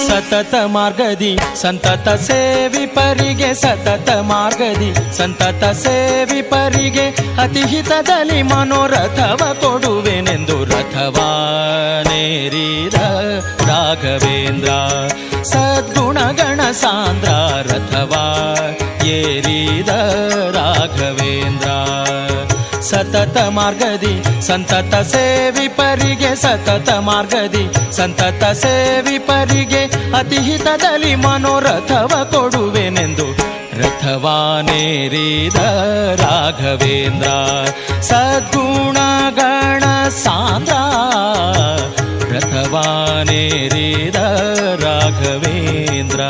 ಸತತ ಮಾರ್ಗದಿ ಸಂತತ ಸೇವಿಪರಿಗೆ ಸತತ ಮಾರ್ಗದಿ ಸಂತತ ಸೇವಿಪರಿಗೆ ಅತಿಹಿತದಲ್ಲಿ ಮನೋರಥವ ಕೊಡುವೆನೆಂದು ರಥವಾನೇರಿದ ರಾಘವೇಂದ್ರ ಸದ್ಗುಣಗಣ ಸಾಂದ್ರ ರಥವಾ ಏರಿದ ರಾಘವೇಂದ್ರ ಸತತ ಮಾರ್ಗದಿ ಸಂತತ ಸೇವಿಪರಿಗೆ ಸತತ ಮಾರ್ಗದಿ ಸಂತತ ಸೇವಿಪರಿಗೆ ಅತಿಹಿತದಲ್ಲಿ ಮನೋರಥವ ಕೊಡುವೆನೆಂದು ರಥವಾನೇರಿದ ರಾಘವೇಂದ್ರ ಸದ್ಗುಣಗಣ ಸಾಂದ್ರ ರಥವಾನೇರಿದ ರಾಘವೇಂದ್ರ.